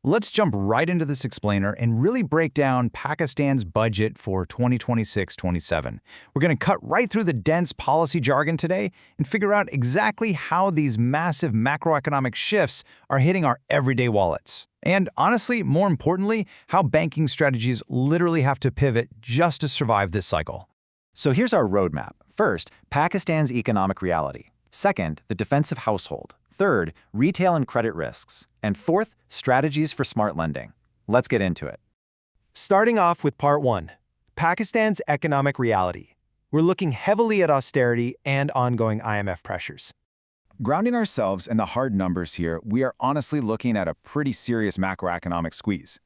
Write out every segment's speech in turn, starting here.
Let's jump right into this explainer and really break down Pakistan's budget for 2026-27. We're going to cut right through the dense policy jargon today and figure out exactly how these massive macroeconomic shifts are hitting our everyday wallets. And honestly, more importantly, how banking strategies literally have to pivot just to survive this cycle. So here's our roadmap. First, Pakistan's economic reality. Second, the defensive household. Third, retail and credit risks. And fourth, strategies for smart lending. Let's get into it. Starting off with Part 1, Pakistan's economic reality. We're looking heavily at austerity and ongoing IMF pressures. Grounding ourselves in the hard numbers here, we are honestly looking at a pretty serious macroeconomic squeeze.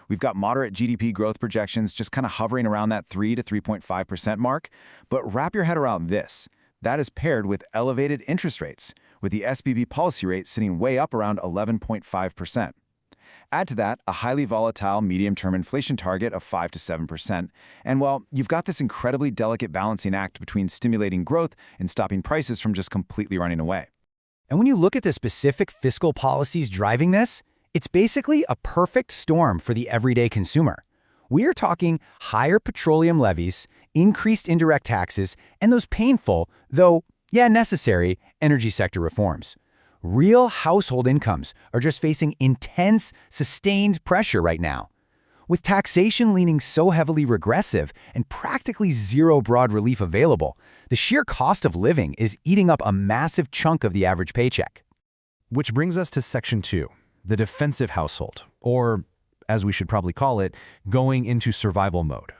We've got moderate GDP growth projections just kind of hovering around that 3 to 3.5% mark, but wrap your head around this. That is paired with elevated interest rates, with the SBB policy rate sitting way up around 11.5%. Add to that a highly volatile medium-term inflation target of 5 to 7%, and well, you've got this incredibly delicate balancing act between stimulating growth and stopping prices from just completely running away. And when you look at the specific fiscal policies driving this, it's basically a perfect storm for the everyday consumer. We are talking higher petroleum levies, increased indirect taxes, and those painful, though, necessary, energy sector reforms. Real household incomes are just facing intense, sustained pressure right now. With taxation leaning so heavily regressive and practically zero broad relief available, the sheer cost of living is eating up a massive chunk of the average paycheck. Which brings us to Section 2, the defensive household, or, as we should probably call it, going into survival mode.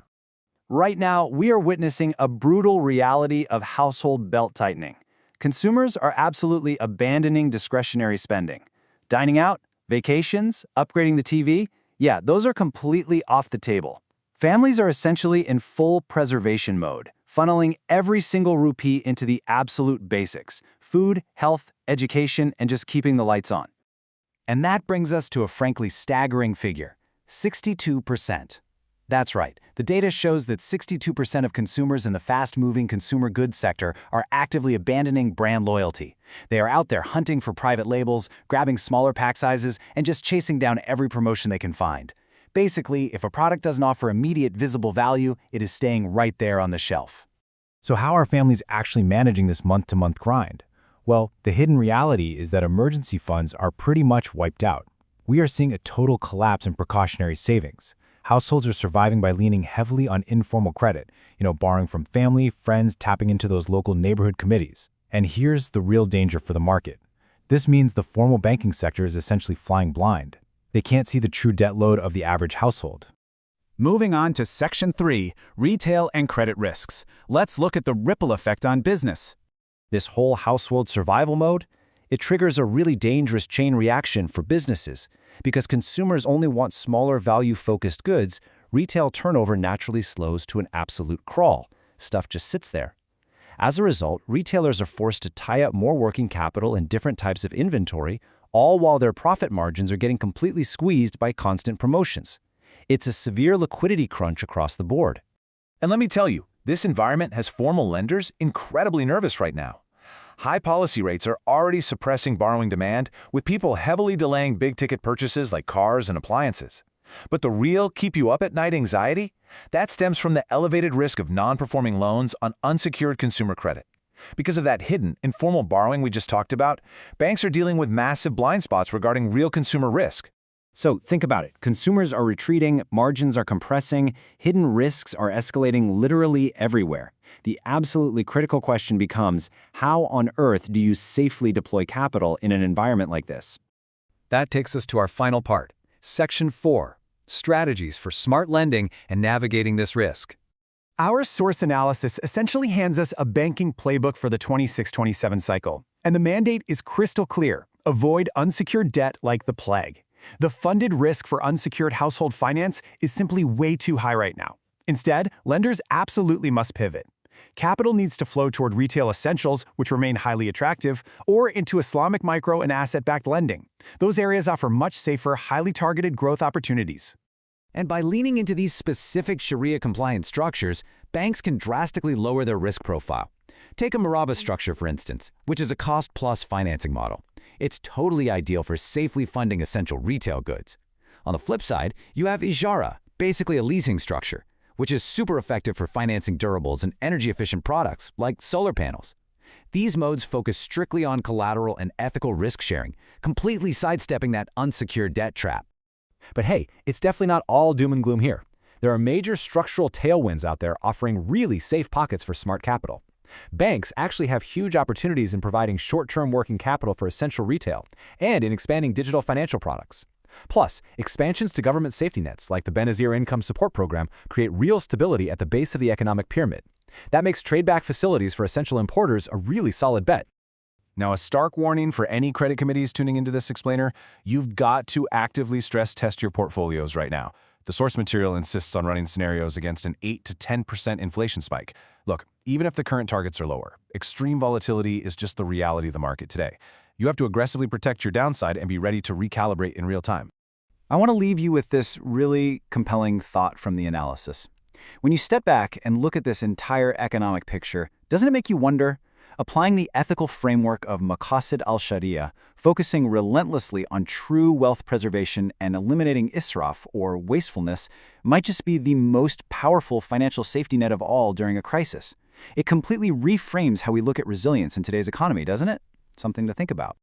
Right now, we are witnessing a brutal reality of household belt-tightening. Consumers are absolutely abandoning discretionary spending. Dining out, vacations, upgrading the TV, those are completely off the table. Families are essentially in full preservation mode, funneling every single rupee into the absolute basics: food, health, education, and just keeping the lights on. And that brings us to a frankly staggering figure: 62%. That's right. The data shows that 62% of consumers in the fast-moving consumer goods sector are actively abandoning brand loyalty. They are out there hunting for private labels, grabbing smaller pack sizes, and just chasing down every promotion they can find. Basically, if a product doesn't offer immediate visible value, it is staying right there on the shelf. So how are families actually managing this month-to-month grind? Well, the hidden reality is that emergency funds are pretty much wiped out. We are seeing a total collapse in precautionary savings. Households are surviving by leaning heavily on informal credit, borrowing from family, friends, tapping into those local neighborhood committees. And here's the real danger for the market. This means the formal banking sector is essentially flying blind. They can't see the true debt load of the average household. Moving on to Section 3, Retail and Credit Risks. Let's look at the ripple effect on business. This whole household survival mode, it triggers a really dangerous chain reaction for businesses. Because consumers only want smaller value-focused goods, retail turnover naturally slows to an absolute crawl. Stuff just sits there. As a result, retailers are forced to tie up more working capital in different types of inventory, all while their profit margins are getting completely squeezed by constant promotions. It's a severe liquidity crunch across the board. And let me tell you, this environment has formal lenders incredibly nervous right now. High policy rates are already suppressing borrowing demand, with people heavily delaying big-ticket purchases like cars and appliances. But the real keep-you-up-at-night anxiety? That stems from the elevated risk of non-performing loans on unsecured consumer credit. Because of that hidden, informal borrowing we just talked about, banks are dealing with massive blind spots regarding real consumer risk. So think about it. Consumers are retreating, margins are compressing, hidden risks are escalating literally everywhere. The absolutely critical question becomes, how on earth do you safely deploy capital in an environment like this? That takes us to our final part, Section 4, Strategies for Smart Lending and Navigating this Risk. Our source analysis essentially hands us a banking playbook for the 26-27 cycle, and the mandate is crystal clear: avoid unsecured debt like the plague. The funded risk for unsecured household finance is simply way too high right now. Instead, lenders absolutely must pivot. Capital needs to flow toward retail essentials, which remain highly attractive, or into Islamic micro and asset-backed lending. Those areas offer much safer, highly targeted growth opportunities. And by leaning into these specific Sharia-compliant structures, banks can drastically lower their risk profile. Take a Maraba structure, for instance, which is a cost-plus financing model. It's totally ideal for safely funding essential retail goods. On the flip side, you have Ijara, basically a leasing structure, which is super effective for financing durables and energy-efficient products like solar panels. These modes focus strictly on collateral and ethical risk sharing, completely sidestepping that unsecured debt trap. But hey, it's definitely not all doom and gloom here. There are major structural tailwinds out there offering really safe pockets for smart capital. Banks actually have huge opportunities in providing short-term working capital for essential retail and in expanding digital financial products. Plus, expansions to government safety nets like the Benazir Income Support Program create real stability at the base of the economic pyramid. That makes trade-back facilities for essential importers a really solid bet. Now, a stark warning for any credit committees tuning into this explainer, you've got to actively stress test your portfolios right now. The source material insists on running scenarios against an 8 to 10% inflation spike. Look, even if the current targets are lower, extreme volatility is just the reality of the market today. You have to aggressively protect your downside and be ready to recalibrate in real time. I want to leave you with this really compelling thought from the analysis. When you step back and look at this entire economic picture, doesn't it make you wonder? Applying the ethical framework of Maqasid al-Sharia, focusing relentlessly on true wealth preservation and eliminating israf, or wastefulness, might just be the most powerful financial safety net of all during a crisis. It completely reframes how we look at resilience in today's economy, doesn't it? Something to think about.